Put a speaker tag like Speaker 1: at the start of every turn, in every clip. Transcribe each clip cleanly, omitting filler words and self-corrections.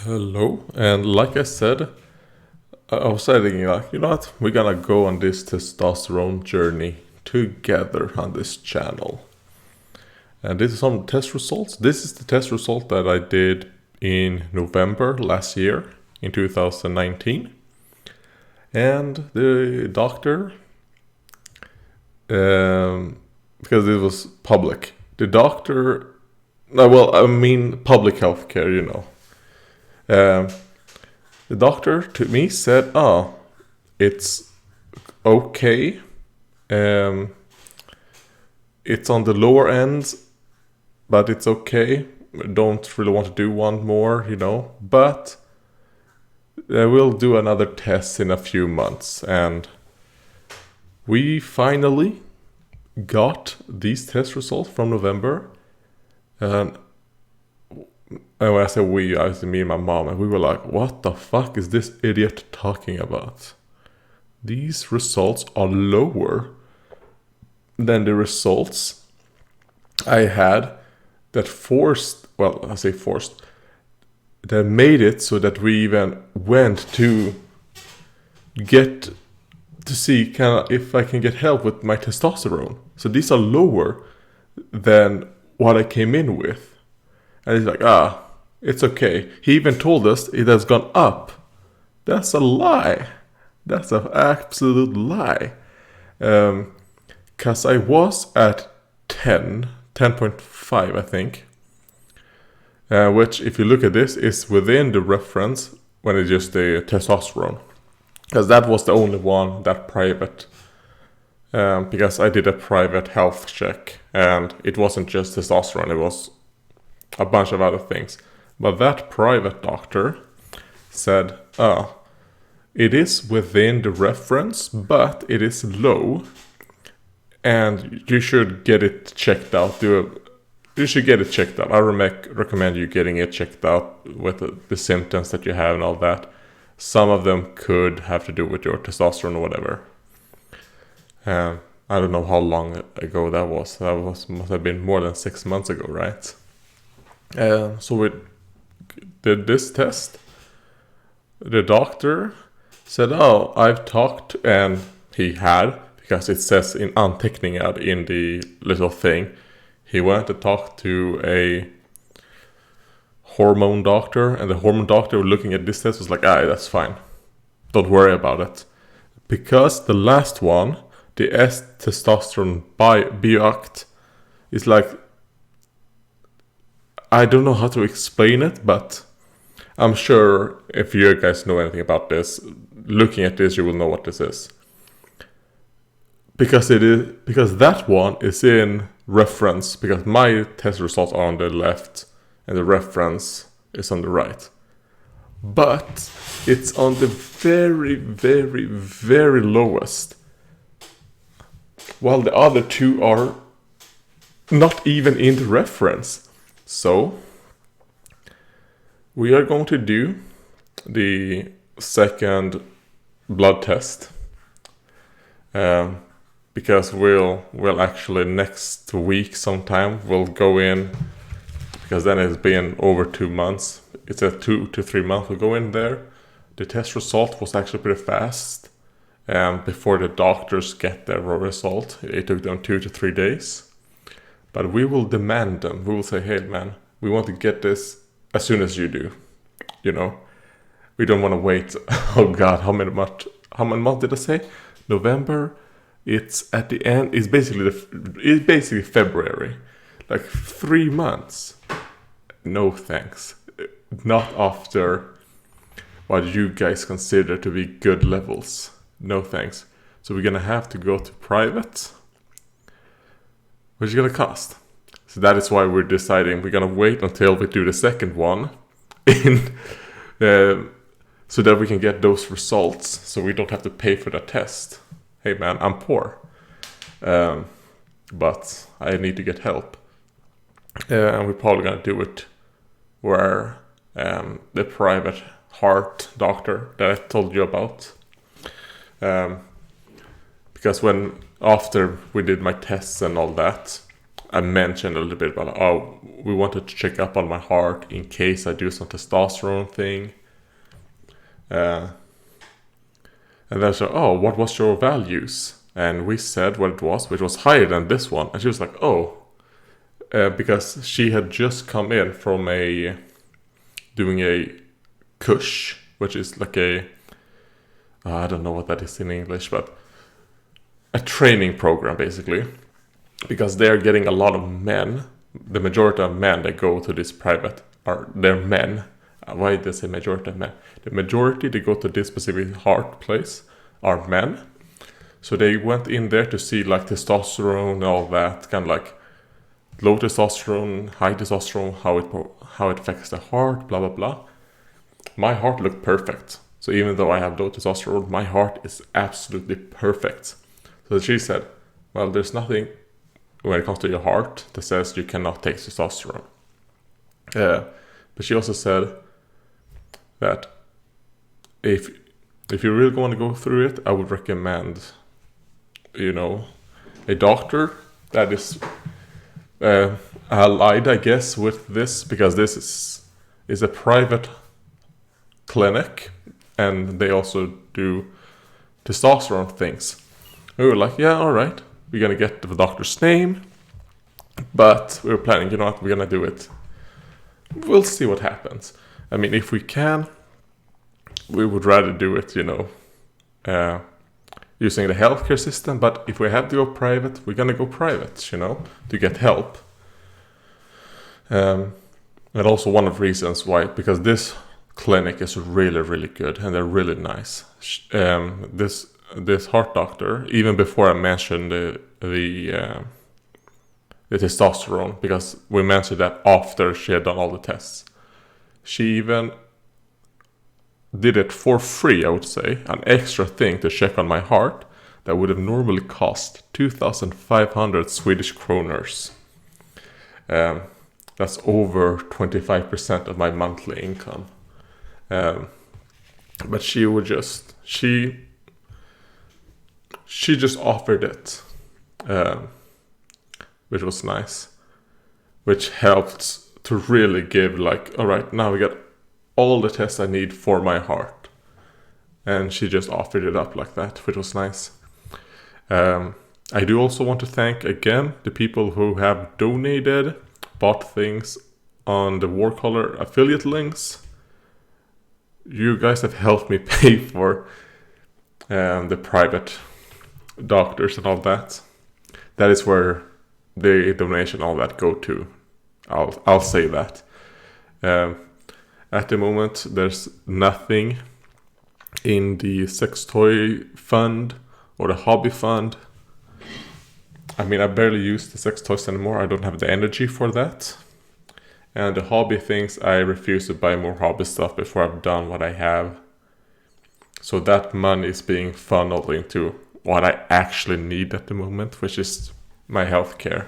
Speaker 1: Hello, and like I said, I was thinking like, you know what, we're gonna go on this testosterone journey together on this channel. And this is some test results. This is the test result that I did in November last year, in 2019. And the doctor, because it was public, the doctor, public healthcare, you know. The doctor to me said, "Oh, it's okay. Um, it's on the lower end, but it's okay. Don't really want to do one more, you know. But we'll do another test in a few months." And we finally got these test results from November. And when I say we, I was me and my mom, and we were like, what the fuck is this idiot talking about? These results are lower than the results I had that that made it so that we even went to get to see kind of if I can get help with my testosterone. So these are lower than what I came in with. And he's like, it's okay. He even told us it has gone up. That's a lie. That's an absolute lie. Because I was at 10.5, I think. Which, if you look at this, is within the reference when it's just the testosterone. Because that was the only one, that private. Because I did a private health check. And it wasn't just testosterone, it was a bunch of other things. But that private doctor said, it is within the reference, but it is low. And you should get it checked out. You should get it checked out. I recommend you getting it checked out with the symptoms that you have and all that. Some of them could have to do with your testosterone or whatever. I don't know how long ago that was. Must have been more than 6 months ago, right? So we did this test. The doctor said, I've talked, and he had, because it says in anteckningar in the little thing, he went to talk to a hormone doctor, and the hormone doctor looking at this test was like, that's fine. Don't worry about it. Because the last one, the testosterone Peahc, is like, I don't know how to explain it, but I'm sure if you guys know anything about this, looking at this, you will know what this is. Because that one is in reference, because my test results are on the left and the reference is on the right. But it's on the very, very, very lowest. While the other two are not even in the reference. So we are going to do the second blood test. Because we'll actually next week sometime we'll go in, because then it's been over 2 months. It's a 2 to 3 months. We'll go in there. The test result was actually pretty fast. Before the doctors get their result, it took them 2 to 3 days. But we will demand them. We will say, hey man, we want to get this as soon as you do. You know, we don't want to wait. Oh God, how many months did I say? November. It's at the end. It's basically February, like 3 months. No thanks. Not after what you guys consider to be good levels. No thanks. So we're gonna have to go to private, which is gonna cost. So that is why we're deciding we're gonna wait until we do the second one, so that we can get those results. So we don't have to pay for the test. Hey man, I'm poor, but I need to get help, and we're probably gonna do it where the private heart doctor that I told you about. Because after we did my tests and all that, I mentioned a little bit about, oh, we wanted to check up on my heart in case I do some testosterone thing. And then she said, oh, what was your values? And we said what it was, which was higher than this one. And she was like, oh, because she had just come in from doing a kush, which is like I don't know what that is in English, but a training program basically, because they're getting a lot of men. The majority of men that go to this private they're men. Why did I say majority of men? The majority that go to this specific heart place are men. So they went in there to see like testosterone and all that, kind of like low testosterone, high testosterone, how it affects the heart, blah blah blah. My heart looked perfect. So even though I have low testosterone, my heart is absolutely perfect. So she said, well, there's nothing when it comes to your heart that says you cannot take testosterone. But she also said that if you really want to go through it, I would recommend, a doctor that is allied, I guess, with this, because this is a private clinic and they also do testosterone things. We were like, yeah, all right, we're gonna get the doctor's name, but we were planning, we're gonna do it. We'll see what happens. I mean, if we can, we would rather do it, using the healthcare system. But if we have to go private, we're gonna go private, to get help. And also one of the reasons why, because this clinic is really, really good and they're really nice. This heart doctor, even before I mentioned the testosterone, because we mentioned that after she had done all the tests, she even did it for free, I would say, an extra thing to check on my heart that would have normally cost 2,500 Swedish kroners. That's over 25% of my monthly income. But she just offered it, which was nice, which helped to really give like, all right, now we got all the tests I need for my heart. And she just offered it up like that, which was nice. I do also want to thank again the people who have donated, bought things on the War Color affiliate links. You guys have helped me pay for the private doctors and all that. That is where the donation, all that, go to. I'll say that. At the moment, there's nothing in the sex toy fund or the hobby fund. I mean, I barely use the sex toys anymore. I don't have the energy for that. And the hobby things, I refuse to buy more hobby stuff before I've done what I have. So that money is being funneled into what I actually need at the moment, which is my healthcare.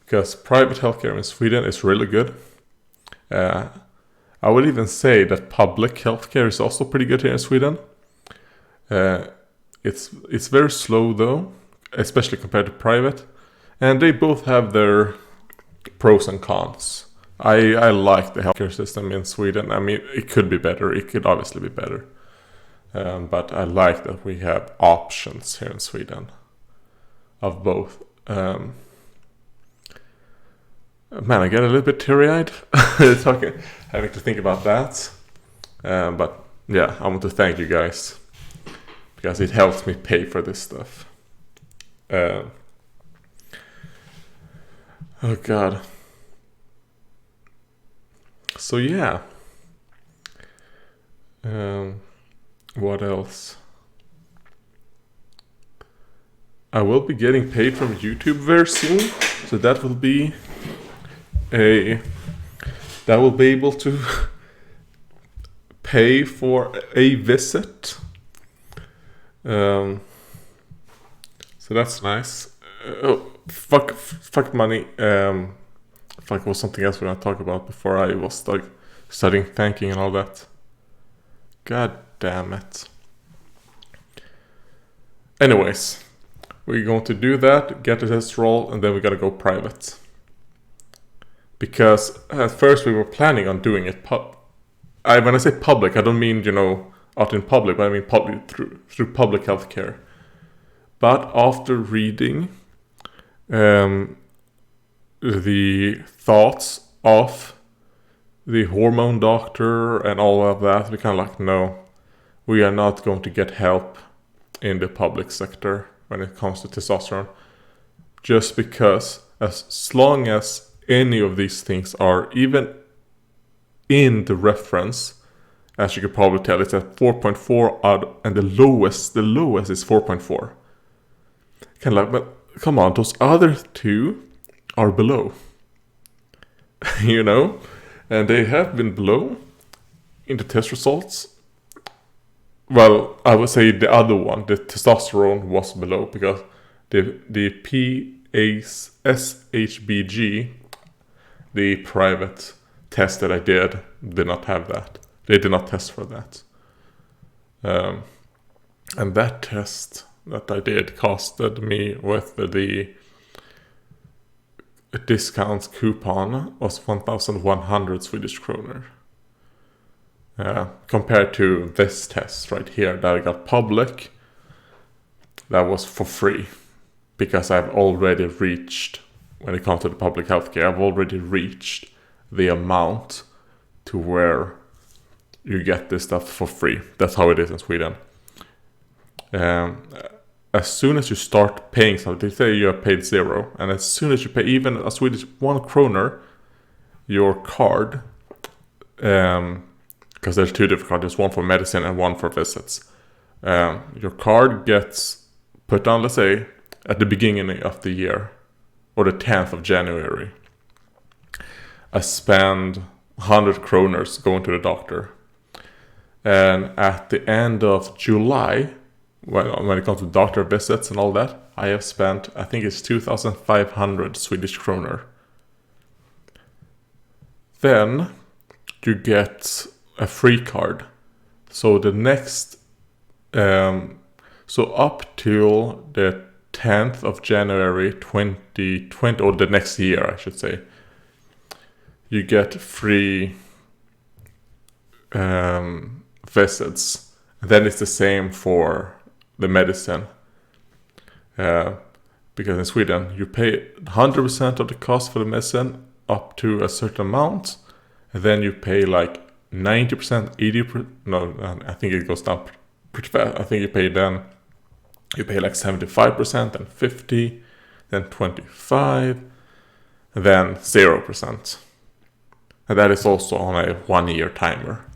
Speaker 1: Because private healthcare in Sweden is really good. I would even say that public healthcare is also pretty good here in Sweden. It's very slow though, especially compared to private. And they both have their pros and cons. I like the healthcare system in Sweden. I mean, it could be better. It could obviously be better. But I like that we have options here in Sweden of both. Man, I get a little bit teary-eyed having to think about that. But yeah, I want to thank you guys because it helps me pay for this stuff. Oh God. So yeah. What else? I will be getting paid from YouTube very soon, so that will be able to pay for a visit. So that's nice. Fuck money. Fuck was something else we were gonna talk about before I was like studying thanking and all that. God damn it. Anyways, we're going to do that, get the testosterone, and then we gotta go private. Because at first we were planning on doing it when I say public, I don't mean, out in public, but I mean public through public healthcare. But after reading the thoughts of the hormone doctor and all of that, we kind of like, no, we are not going to get help in the public sector when it comes to testosterone. Just because as long as any of these things are even in the reference, as you could probably tell, it's at 4.4 out, and the lowest is 4.4. Kind of like, but come on, those other two are below. And they have been below in the test results. Well, I would say the other one, the testosterone, was below because the PASHBG, the private test that I did not have that. They did not test for that. And that test that I did costed me with the discount coupon was 1,100 Swedish kroner. Compared to this test right here that I got public, that was for free. Because I've already reached, when it comes to the public healthcare, I've already reached the amount to where you get this stuff for free. That's how it is in Sweden. As soon as you start paying something, they say you have paid 0, and as soon as you pay even a Swedish 1 kroner, your card, because there's 2 different cards, there's one for medicine and one for visits. Your card gets put on, let's say, at the beginning of the year, or the 10th of January. I spend 100 kroners going to the doctor. And at the end of July, when it comes to doctor visits and all that, I have spent, I think it's 2,500 Swedish kroner. Then you get a free card. So the next, so up till the 10th of January 2020, or the next year, I should say, you get free visits. And then it's the same for the medicine. Because in Sweden, you pay 100% of the cost for the medicine up to a certain amount. And then you pay like 90%, 80%. No, I think it goes down pretty fast. I think you pay like 75%, then 50%, then 25%, and then 0%. And that is also on a 1-year timer.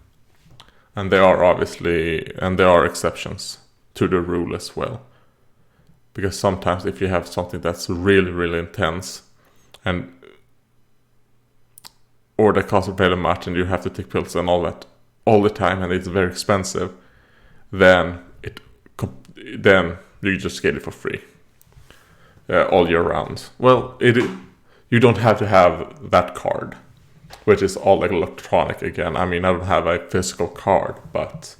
Speaker 1: And there are exceptions to the rule as well. Because sometimes if you have something that's really, really intense, or that costs very much, and you have to take pills and all that all the time, and it's very expensive, then you just get it for free all year round. Well, you don't have to have that card, which is all electronic again. I mean, I don't have a physical card, but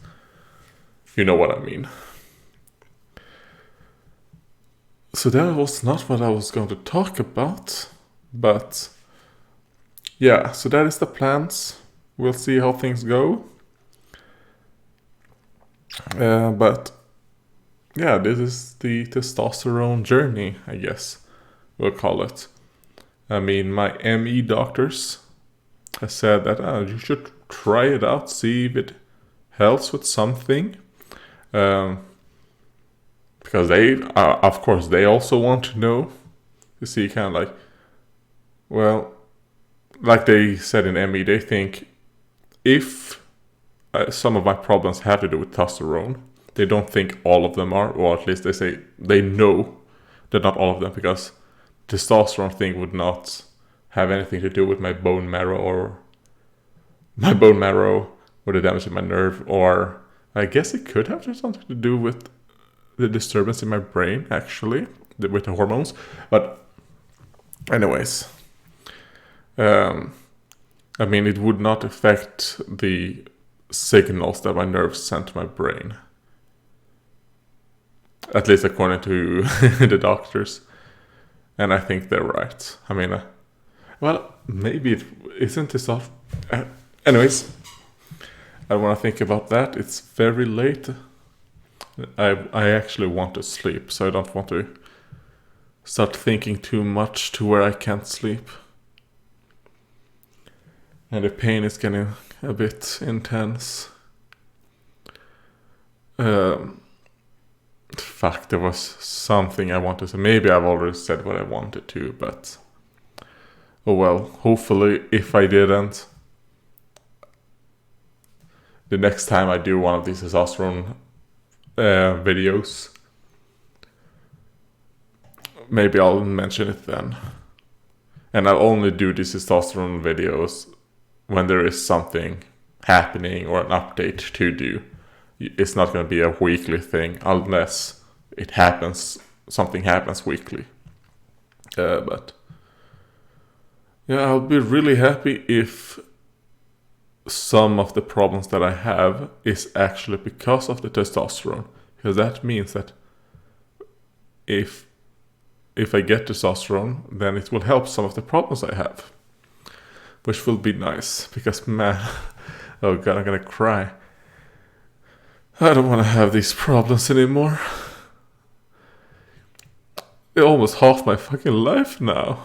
Speaker 1: you know what I mean. So that was not what I was going to talk about, but yeah, so that is the plans. We'll see how things go. But yeah, this is the testosterone journey, I guess we'll call it. I mean, my ME doctors have said that you should try it out, see if it helps with something. Because of course, they also want to know, to see kind of like, well, like they said in ME, they think if some of my problems have to do with testosterone, they don't think all of them are, or at least they say they know that not all of them, because testosterone thing would not have anything to do with my bone marrow or the damage in my nerve, or I guess it could have something to do with the disturbance in my brain, actually, with the hormones. But anyways, I mean, it would not affect the signals that my nerves send to my brain. At least according to the doctors. And I think they're right. I mean, well, maybe it isn't this off. Anyways, I want to think about that. It's very late. I actually want to sleep, so I don't want to start thinking too much to where I can't sleep. And the pain is getting a bit intense. Fuck, there was something I wanted to say. Maybe I've already said what I wanted to, but oh well. Hopefully, if I didn't, the next time I do one of these testosterone videos, maybe I'll mention it then. And I'll only do these testosterone videos when there is something happening or an update to do. It's not going to be a weekly thing unless it happens, something happens weekly. But yeah, I'll be really happy if some of the problems that I have is actually because of the testosterone. Because that means that if I get testosterone, then it will help some of the problems I have. Which will be nice, because man, oh god, I'm gonna cry. I don't want to have these problems anymore. It's almost half my fucking life now.